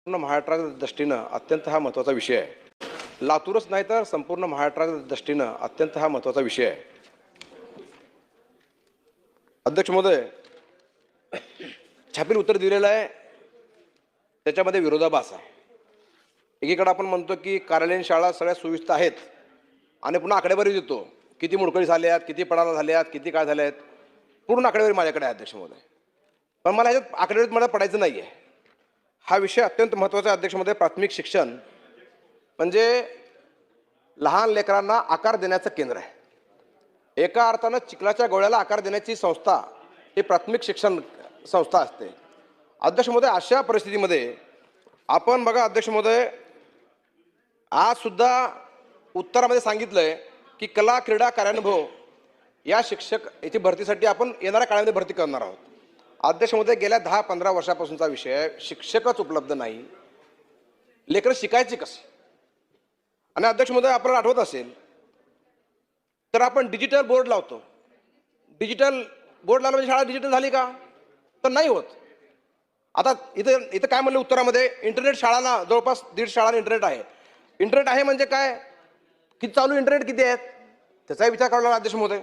पूर्ण महाराष्ट्राच्या दृष्टीनं अत्यंत हा महत्त्वाचा विषय आहे। लातूरच नाही तर संपूर्ण महाराष्ट्राच्या दृष्टीनं अत्यंत हा महत्त्वाचा विषय आहे। अध्यक्ष महोदय, छापील उत्तर दिलेलं आहे, त्याच्यामध्ये विरोधाभास आहे। एकीकडे आपण म्हणतो की कार्यालयीन शाळा सगळ्या सुविधा आहेत आणि पुन्हा आकडेवारी देतो, किती मोडकळी झाल्यात, किती पडाला झाल्यात, किती काय झाल्यात, पूर्ण आकडेवारी माझ्याकडे आहे अध्यक्ष महोदय। पण मला ह्याच्यात आकडेवारीत मला पडायचं नाही आहे। हा विषय अत्यंत महत्त्वाचा आहे अध्यक्ष महोदय। प्राथमिक शिक्षण म्हणजे लहान लेकरांना आकार देण्याचं केंद्र आहे। एका अर्थानं चिखलाच्या गोळ्याला आकार देण्याची संस्था ही प्राथमिक शिक्षण संस्था असते। अध्यक्ष महोदय, अशा परिस्थितीमध्ये आपण बघा अध्यक्ष महोदय, आज सुद्धा उत्तरामध्ये सांगितलंय की कला क्रीडा कार्यानुभव या शिक्षक याची भरतीसाठी आपण येणाऱ्या काळामध्ये भरती करणार आहोत। अध्यक्ष महोदय, गेल्या 10-15 वर्षापासूनचा विषय आहे, शिक्षकच उपलब्ध नाही, लेकरं शिकायची कशी? आणि अध्यक्ष महोदय, आपल्याला आठवत असेल तर आपण डिजिटल बोर्ड लावतो। डिजिटल बोर्ड लावलं म्हणजे शाळा डिजिटल झाली का? तर नाही होत। आता इथं काय म्हणलं उत्तरामध्ये, इंटरनेट शाळांना जवळपास 1.5 शाळांना इंटरनेट आहे। इंटरनेट आहे म्हणजे काय, किती चालू इंटरनेट किती आहेत त्याचाही विचार करावा लागला अध्यक्ष महोदय।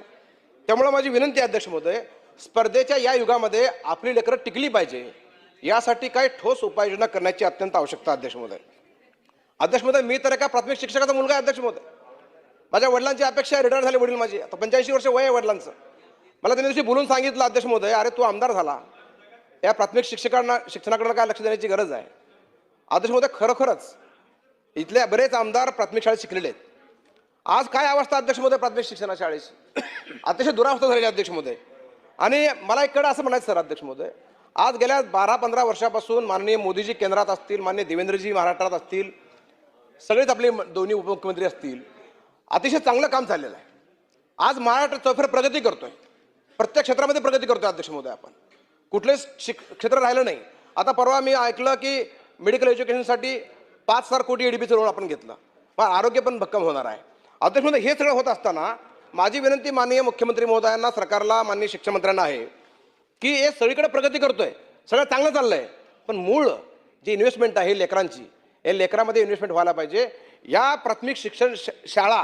त्यामुळे माझी विनंती आहे अध्यक्ष महोदय, स्पर्धेच्या या युगामध्ये आपली लेकरं टिकली पाहिजे, यासाठी काही ठोस उपाययोजना करण्याची अत्यंत आवश्यकता अध्यक्ष महोदय। अध्यक्ष महोदय, मी तर एका प्राथमिक शिक्षकाचा मुलगा आहे अध्यक्ष महोदय। माझ्या वडिलांची अपेक्षा, रिटायर झाले वडील माझे, आता 85 वर्ष वय आहे वडिलांचं। मला त्या दिवशी बोलून सांगितलं अध्यक्ष महोदय, अरे तू आमदार झाला, या प्राथमिक शिक्षणाकडे काय लक्ष देण्याची गरज आहे। अध्यक्ष महोदय, खरोखरच इथले बरेच आमदार प्राथमिक शाळेत शिकलेले आहेत। आज काय अवस्था अध्यक्ष महोदय प्राथमिक शिक्षण शाळेची, अतिशय दुरावस्था झालेली अध्यक्ष महोदय। आणि मला इकडे असं म्हणायचं सर अध्यक्ष महोदय, आज गेल्या 12-15 वर्षापासून माननीय मोदीजी केंद्रात असतील, माननीय देवेंद्रजी महाराष्ट्रात असतील, सगळेच आपले दोन्ही उपमुख्यमंत्री असतील, अतिशय चांगलं काम चाललेलं आहे। आज महाराष्ट्र चौफेर प्रगती करतोय, प्रत्येक क्षेत्रामध्ये प्रगती करतोय अध्यक्ष महोदय। आपण कुठलेच क्षेत्र राहिलं नाही। आता परवा मी ऐकलं की मेडिकल एज्युकेशनसाठी 5,000 कोटी एडीबीचं लोन आपण घेतलं, मग आरोग्य पण भक्कम होणार आहे अध्यक्ष महोदय। हे सगळं होत असताना माझी विनंती माननीय मुख्यमंत्री महोदयांना, सरकारला, माननीय शिक्षण मंत्र्यांना आहे की हे सगळीकडे प्रगती करतोय, सगळं चांगलं चाललंय, पण मूळ जी इन्व्हेस्टमेंट आहे लेकरांची, या लेकरामध्ये इन्व्हेस्टमेंट व्हायला पाहिजे। या प्राथमिक शिक्षण शाळा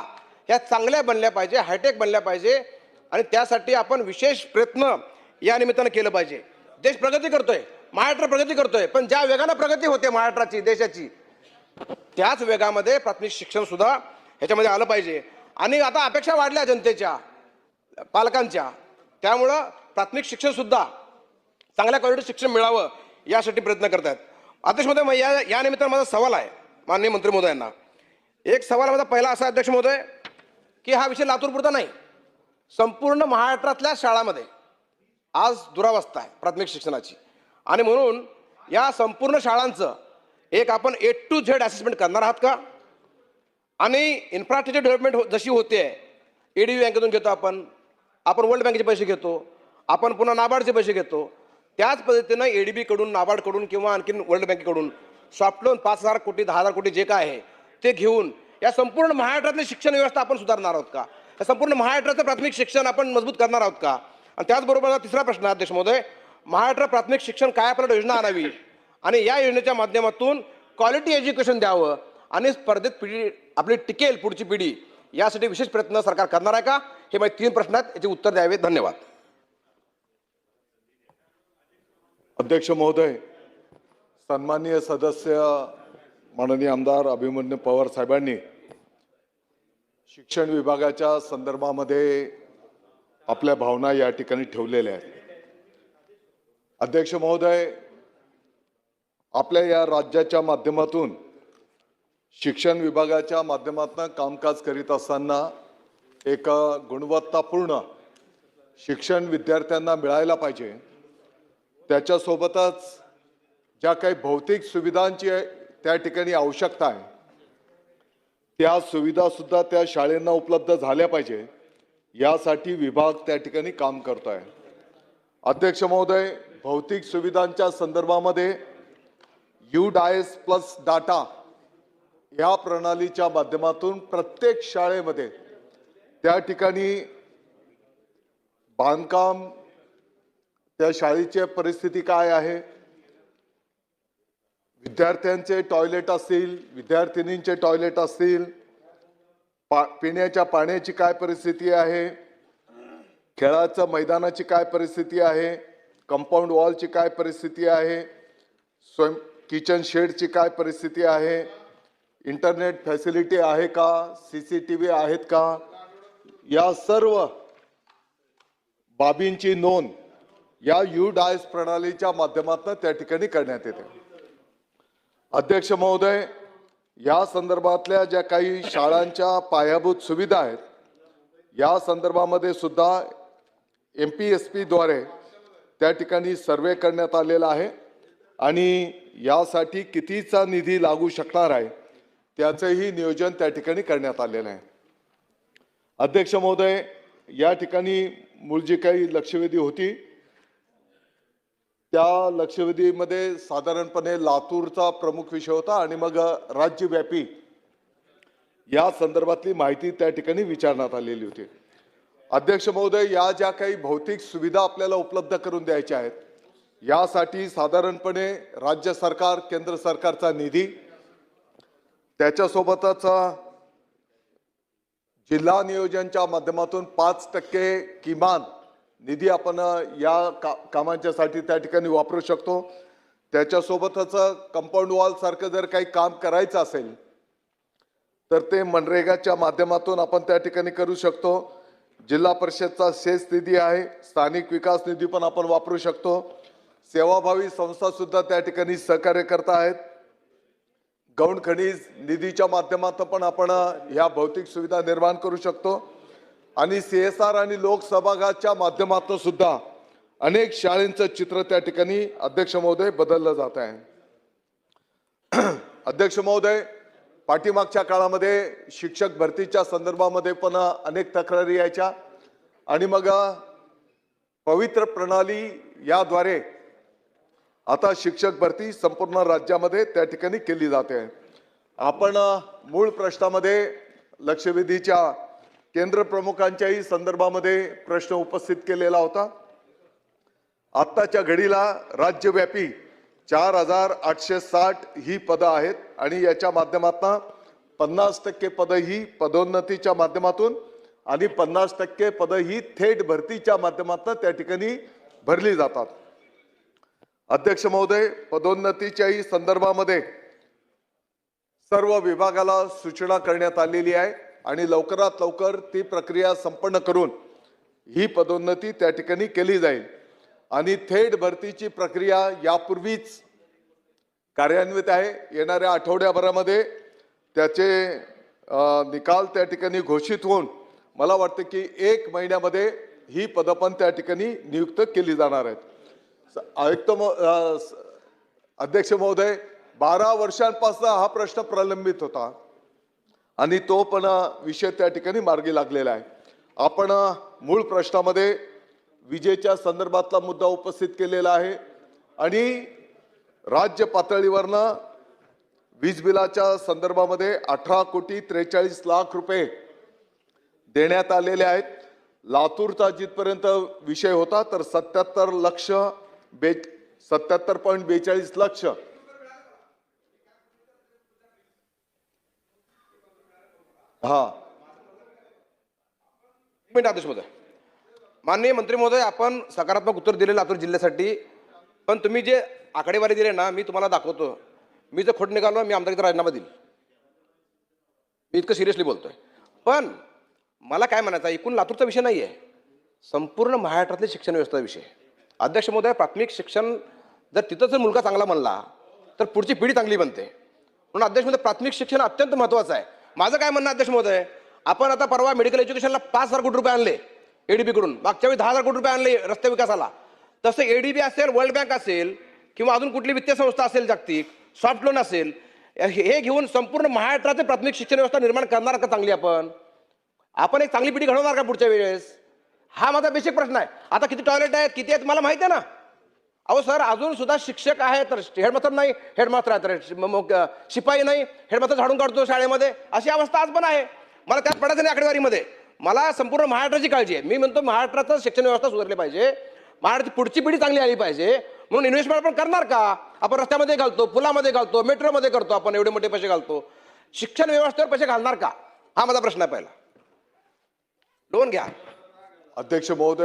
ह्या चांगल्या बनल्या पाहिजे, हायटेक बनल्या पाहिजे, आणि त्यासाठी आपण विशेष प्रयत्न या निमित्तानं केलं पाहिजे। देश प्रगती करतोय, महाराष्ट्र प्रगती करतोय, पण ज्या वेगानं प्रगती होते महाराष्ट्राची, देशाची, त्याच वेगामध्ये प्राथमिक शिक्षण सुद्धा ह्याच्यामध्ये आलं पाहिजे। आणि आता अपेक्षा वाढल्या जनतेच्या, पालकांच्या, त्यामुळं प्राथमिक शिक्षण सुद्धा चांगल्या क्वालिटी शिक्षण मिळावं यासाठी प्रयत्न करतात अध्यक्ष महोदय। या निमित्तानं माझा सवाल आहे माननीय मंत्री महोदयांना। एक सवाल माझा पहिला असा अध्यक्ष महोदय की हा विषय लातूरपुरता नाही, संपूर्ण महाराष्ट्रातल्या शाळांमध्ये आज दुरावस्था आहे प्राथमिक शिक्षणाची, आणि म्हणून या संपूर्ण शाळांचं एक आपण A to Z असेसमेंट करणार आहात का? आणि इन्फ्रास्ट्रक्चर डेव्हलपमेंट जशी होते, एडीबी बँकेतून घेतो आपण वर्ल्ड बँकेचे पैसे घेतो, आपण पुन्हा नाबार्डचे पैसे घेतो, त्याच पद्धतीनं एडीबी कडून, नाबार्ड कडून किंवा आणखी वर्ल्ड बँकेकडून सॉफ्ट लोन 5,000 कोटी 10,000 कोटी जे काय आहे ते घेऊन या संपूर्ण महाराष्ट्रातली शिक्षण व्यवस्था आपण सुधारणार आहोत का? या संपूर्ण महाराष्ट्राचं प्राथमिक शिक्षण आपण मजबूत करणार आहोत का? आणि त्याचबरोबर तिसरा प्रश्न अध्यक्ष महोदय, महाराष्ट्र प्राथमिक शिक्षण काय आपल्याला योजना आणावी आणि या योजनेच्या माध्यमातून क्वालिटी एज्युकेशन द्यावं आणि स्पर्धेत पिढी आपली टिकेल, पुढची पिढी, यासाठी विशेष प्रयत्न सरकार करणार आहे का? हे माझे 3 प्रश्न आहेत, याचे उत्तर द्यावे। धन्यवाद अध्यक्ष महोदय, सन्माननीय सदस्य माननीय आमदार अभिमन्यू पवार साहेबांनी शिक्षण विभागाच्या संदर्भामध्ये आपल्या भावना या ठिकाणी ठेवलेल्या आहेत। अध्यक्ष महोदय, आपल्या या राज्याच्या माध्यमातून शिक्षण विभागाच्या माध्यमातून कामकाज करीत असताना एक गुणवत्तापूर्ण शिक्षण विद्यार्थ्यांना मिळायला पाहिजे, त्याच्यासोबतच ज्या काही भौतिक सुविधांची त्या ठिकाणी आवश्यकता आहे त्या सुविधा सुद्धा त्या शाळेंना उपलब्ध झाल्या पाहिजे, यासाठी विभाग त्या ठिकाणी काम करतोय। अध्यक्ष महोदय, भौतिक सुविधांच्या संदर्भामध्ये UDIS प्लस डाटा या प्रणालीच्या माध्यमातून प्रत्येक शाळेमध्ये त्या ठिकाणी बांधकाम, त्या शाळेची परिस्थिती काय आहे, विद्यार्थ्यांचे टॉयलेट असतील, विद्यार्थिनींचे टॉयलेट असतील, पिण्याच्या पाण्याची काय परिस्थिती आहे, खेळाचं मैदानाची काय परिस्थिती आहे, कंपाऊंड वॉलची काय परिस्थिती आहे, किचन शेडची काय परिस्थिती आहे, इंटरनेट फॅसिलिटी आहे का, CCTV आहेत का, या सर्व बाबींची नोंद या UDAIS प्रणालीच्या माध्यमातून त्या ठिकाणी करण्यात येते. अध्यक्ष महोदय, या संदर्भातल्या ज्या काही शाळांच्या पायाभूत सुविधा आहेत या संदर्भामध्ये सुद्धा MPSP द्वारे त्या ठिकाणी सर्वे करण्यात आलेला आहे आणि यासाठी कितीचा निधी लागू शकणार आहे त्याचंही नियोजन त्या ठिकाणी करण्यात आलेलं आहे. अध्यक्ष महोदय, या ठिकाणी मूळ जी काही लक्षवेधी होती त्या लक्षवेधीमध्ये साधारणपणे लातूरचा प्रमुख विषय होता आणि मग राज्यव्यापी या संदर्भातली माहिती त्या ठिकाणी विचारण्यात आलेली होती. अध्यक्ष महोदय, या ज्या काही भौतिक सुविधा आपल्याला उपलब्ध करून द्यायच्या आहेत यासाठी साधारणपणे राज्य सरकार, केंद्र सरकारचा निधी, त्याच्यासोबतच जिल्हा नियोजनच्या माध्यमातून 5% किमान निधी आपण या कामांच्यासाठी त्या ठिकाणी वापरू शकतो. त्याच्यासोबतच कंपाऊंड वॉल सारखं जर काही काम करायचं असेल तर ते मनरेगाच्या माध्यमातून आपण त्या ठिकाणी करू शकतो. जिल्हा परिषदचा सेस निधी आहे, स्थानिक विकास निधी पण आपण वापरू शकतो. सेवाभावी संस्था सुद्धा त्या ठिकाणी सहकार्य करत आहेत. गौण खनिज निधीच्या माध्यमातून पण आपण ह्या भौतिक सुविधा निर्माण करू शकतो आणि CSR आणि लोकसहभागाच्या माध्यमातून सुद्धा अनेक शाळांचं चित्र त्या ठिकाणी अध्यक्ष महोदय बदललं जात आहे. अध्यक्ष महोदय, पाठीमागच्या काळामध्ये शिक्षक भरतीच्या संदर्भामध्ये पण अनेक तक्रारी यायच्या आणि मग पवित्र प्रणाली याद्वारे आता शिक्षक भरती संपूर्ण राज्यामध्ये त्या ठिकाणी केली जाते. आपण मूळ प्रश्नामध्ये लक्षवेधीच्या केंद्र प्रमुखांच्याही संदर्भामध्ये प्रश्न उपस्थित केलेला होता. आत्ताच्या घडीला राज्यव्यापी 4860 ही पदं आहेत आणि याच्या माध्यमातून 50% पदं ही पदोन्नतीच्या माध्यमातून आणि 50% पदं ही थेट भरतीच्या माध्यमातून त्या ठिकाणी भरली जातात. अध्यक्ष महोदय, पदोन्नतीच्याही संदर्भामध्ये सर्व विभागाला सूचना करण्यात आलेली आहे आणि लवकरात लवकर ती प्रक्रिया संपन्न करून ही पदोन्नती त्या ठिकाणी केली जाईल आणि थेट भरतीची प्रक्रिया यापूर्वीच कार्यान्वित आहे. येणाऱ्या आठवड्याभरामध्ये त्याचे निकाल त्या ठिकाणी घोषित होऊन मला वाटतं की 1 महिन्यामध्ये ही पदं पण त्या ठिकाणी नियुक्त केली जाणार आहेत. अध्यक्ष महोदय, 12 वर्षांपासून हा प्रश्न प्रलंबित होता आणि तो पण विषय त्या ठिकाणी मार्गी लागलेला आहे. आपण मूळ प्रश्नामध्ये विजेच्या संदर्भातला मुद्दा उपस्थित केलेला आहे आणि राज्य पातळीवरनं वीज बिलाच्या संदर्भामध्ये 18,43,00,000 रुपये देण्यात आलेले आहेत. लातूरचा जिथपर्यंत विषय होता तर 77.42 लक्ष आदेश महोदय, माननीय मंत्री महोदय, आपण सकारात्मक उत्तर दिले लातूर जिल्ह्यासाठी, पण तुम्ही जे आकडेवारी दिले ना, मी तुम्हाला दाखवतो. मी जर खोट निघालो मी आमदारकीचा राजीनामा देईल. मी इतकं सिरियसली बोलतोय. पण मला काय म्हणायचं, एकूण लातूरचा विषय नाही आहे, संपूर्ण महाराष्ट्रातले शिक्षण व्यवस्था विषय. अध्यक्ष महोदय, प्राथमिक शिक्षण जर तिथं जर मुलगा चांगला म्हणला तर पुढची पिढी चांगली बनते. म्हणून अध्यक्ष महोदय, प्राथमिक शिक्षण अत्यंत महत्त्वाचं आहे. माझं काय म्हणणं अध्यक्ष महोदय, आपण आता परवा मेडिकल एज्युकेशनला 5,000 कोटी रुपये आणले ADB कडून, मागच्या वेळी 10,000 कोटी रुपये आणले रस्ते विकासाला. तसं ADB असेल, वर्ल्ड बँक असेल किंवा अजून कुठली वित्तीय संस्था असेल जागतिक, सॉफ्ट लोन असेल, हे घेऊन संपूर्ण महाराष्ट्राचे प्राथमिक शिक्षण व्यवस्था निर्माण करणार का चांगली? आपण एक चांगली पिढी घडवणार का पुढच्या वेळेस? हा माझा बेसिक प्रश्न आहे. आता किती टॉयलेट आहेत, किती आहेत मला माहिती आहे ना. अहो सर, अजून सुद्धा शिक्षक आहे तर हेडमास्टर नाही, हेडमास्टर आहे तर शिपाई नाही, हेडमास्टर झाडून काढतो शाळेमध्ये, अशी अवस्था आज पण आहे. मला त्यात पडायचं नाही आकडेवारीमध्ये. मला संपूर्ण महाराष्ट्राची काळजी आहे. मी म्हणतो महाराष्ट्राचं शिक्षण व्यवस्था सुधारली पाहिजे, महाराष्ट्राची पुढची पिढी चांगली आली पाहिजे. म्हणून इन्व्हेस्टमेंट आपण करणार का? आपण रस्त्यामध्ये घालतो, पुलामध्ये घालतो, मेट्रोमध्ये करतो, आपण एवढे मोठे पैसे घालतो. शिक्षण व्यवस्थेवर पैसे घालणार का? हा माझा प्रश्न आहे पहिला. लोन घ्या. अध्यक्ष महोदय,